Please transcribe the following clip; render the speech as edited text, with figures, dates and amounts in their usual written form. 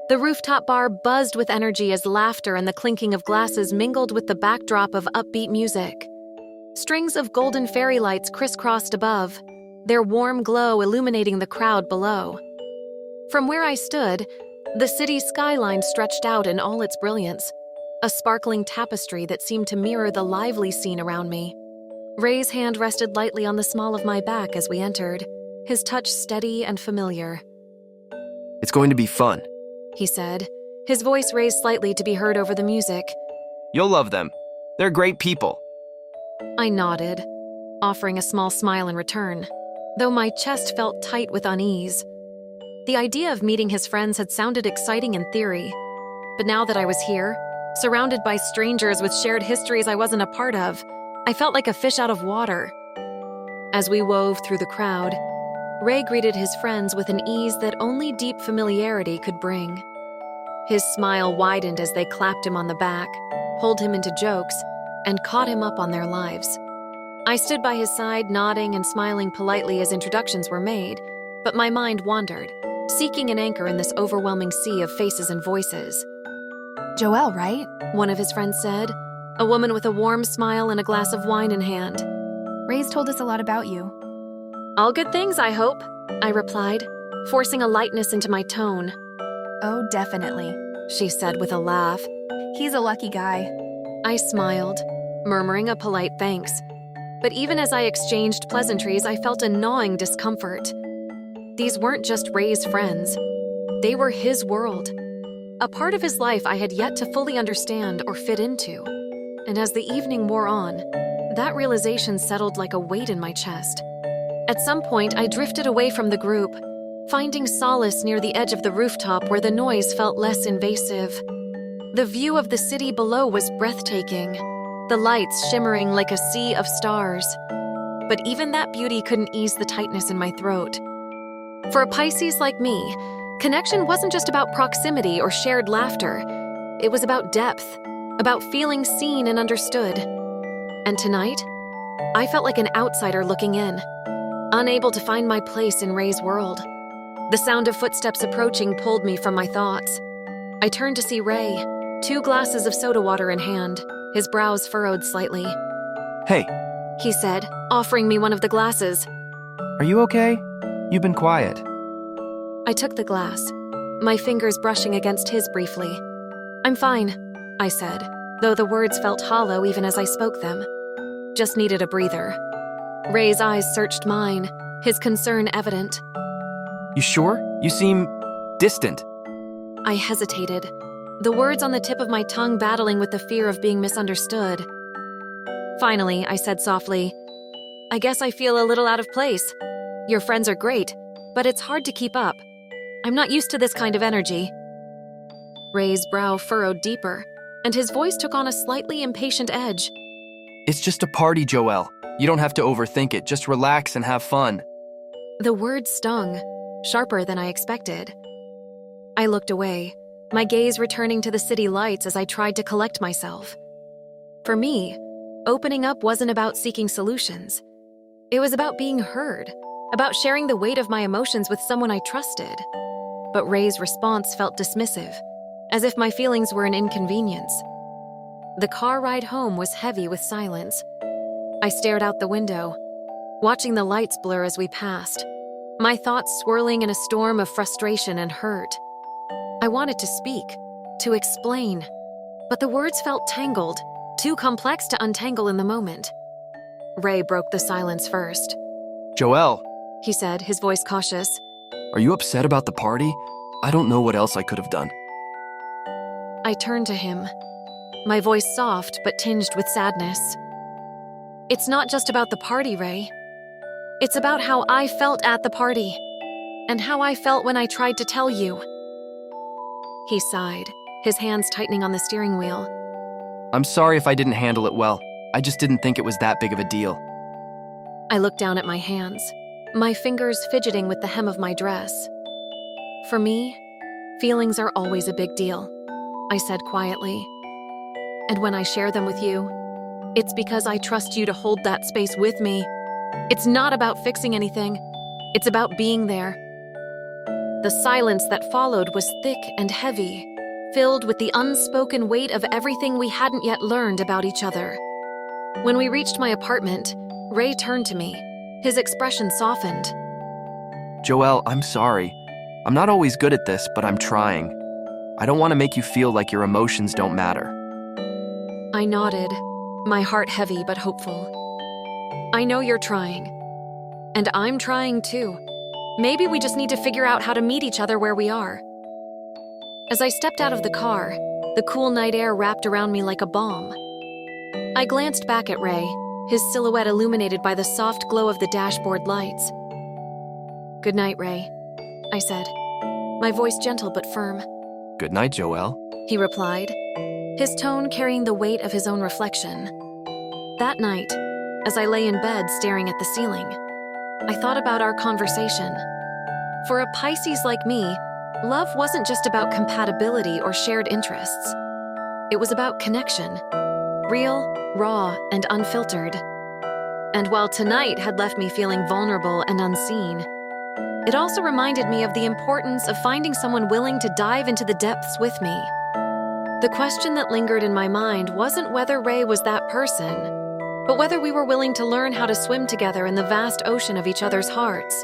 The rooftop bar buzzed with energy as laughter and the clinking of glasses mingled with the backdrop of upbeat music. Strings of golden fairy lights crisscrossed above, their warm glow illuminating the crowd below. From where I stood, the city's skyline stretched out in all its brilliance, a sparkling tapestry that seemed to mirror the lively scene around me. Ray's hand rested lightly on the small of my back as we entered, his touch steady and familiar. It's going to be fun, he said, his voice raised slightly to be heard over the music. You'll love them. They're great people. I nodded, offering a small smile in return, though my chest felt tight with unease. The idea of meeting his friends had sounded exciting in theory, but now that I was here, surrounded by strangers with shared histories I wasn't a part of, I felt like a fish out of water. As we wove through the crowd, Ray greeted his friends with an ease that only deep familiarity could bring. His smile widened as they clapped him on the back, pulled him into jokes, and caught him up on their lives. I stood by his side, nodding and smiling politely as introductions were made, but my mind wandered, seeking an anchor in this overwhelming sea of faces and voices. Joelle, right? One of his friends said, a woman with a warm smile and a glass of wine in hand. Ray's told us a lot about you. All good things, I hope, I replied, forcing a lightness into my tone. Oh, definitely, she said with a laugh. He's a lucky guy. I smiled, murmuring a polite thanks. But even as I exchanged pleasantries, I felt a gnawing discomfort. These weren't just Ray's friends. They were his world, a part of his life I had yet to fully understand or fit into. And as the evening wore on, that realization settled like a weight in my chest. At some point, I drifted away from the group, finding solace near the edge of the rooftop where the noise felt less invasive. The view of the city below was breathtaking, the lights shimmering like a sea of stars. But even that beauty couldn't ease the tightness in my throat. For a Pisces like me, connection wasn't just about proximity or shared laughter. It was about depth, about feeling seen and understood. And tonight, I felt like an outsider looking in, unable to find my place in Ray's world. The sound of footsteps approaching pulled me from my thoughts. I turned to see Ray, 2 glasses of soda water in hand, his brows furrowed slightly. Hey, he said, offering me one of the glasses. Are you okay? You've been quiet. I took the glass, my fingers brushing against his briefly. I'm fine, I said, though the words felt hollow even as I spoke them. Just needed a breather. Ray's eyes searched mine, his concern evident. You sure? You seem distant. I hesitated, the words on the tip of my tongue battling with the fear of being misunderstood. Finally, I said softly, I guess I feel a little out of place. Your friends are great, but it's hard to keep up. I'm not used to this kind of energy. Ray's brow furrowed deeper, and his voice took on a slightly impatient edge. It's just a party, Joelle. You don't have to overthink it. Just relax and have fun. The words stung, sharper than I expected. I looked away, my gaze returning to the city lights as I tried to collect myself. For me, opening up wasn't about seeking solutions. It was about being heard, about sharing the weight of my emotions with someone I trusted. But Ray's response felt dismissive, as if my feelings were an inconvenience. The car ride home was heavy with silence. I stared out the window, watching the lights blur as we passed, my thoughts swirling in a storm of frustration and hurt. I wanted to speak, to explain, but the words felt tangled, too complex to untangle in the moment. Ray broke the silence first. Joelle, he said, his voice cautious. Are you upset about the party? I don't know what else I could have done. I turned to him, my voice soft but tinged with sadness. It's not just about the party, Ray. It's about how I felt at the party, and how I felt when I tried to tell you. He sighed, his hands tightening on the steering wheel. I'm sorry if I didn't handle it well. I just didn't think it was that big of a deal. I looked down at my hands, my fingers fidgeting with the hem of my dress. For me, feelings are always a big deal, I said quietly. And when I share them with you, it's because I trust you to hold that space with me. It's not about fixing anything. It's about being there. The silence that followed was thick and heavy, filled with the unspoken weight of everything we hadn't yet learned about each other. When we reached my apartment, Ray turned to me. His expression softened. Joelle, I'm sorry. I'm not always good at this, but I'm trying. I don't want to make you feel like your emotions don't matter. I nodded, my heart heavy but hopeful. I know you're trying. And I'm trying too. Maybe we just need to figure out how to meet each other where we are. As I stepped out of the car, the cool night air wrapped around me like a balm. I glanced back at Ray, his silhouette illuminated by the soft glow of the dashboard lights. "Good night, Ray," I said, my voice gentle but firm. Good night, Joelle. He replied, his tone carrying the weight of his own reflection. That night, as I lay in bed staring at the ceiling, I thought about our conversation. For a Pisces like me, love wasn't just about compatibility or shared interests. It was about connection, real, raw, and unfiltered. And while tonight had left me feeling vulnerable and unseen, it also reminded me of the importance of finding someone willing to dive into the depths with me. The question that lingered in my mind wasn't whether Ray was that person, but whether we were willing to learn how to swim together in the vast ocean of each other's hearts.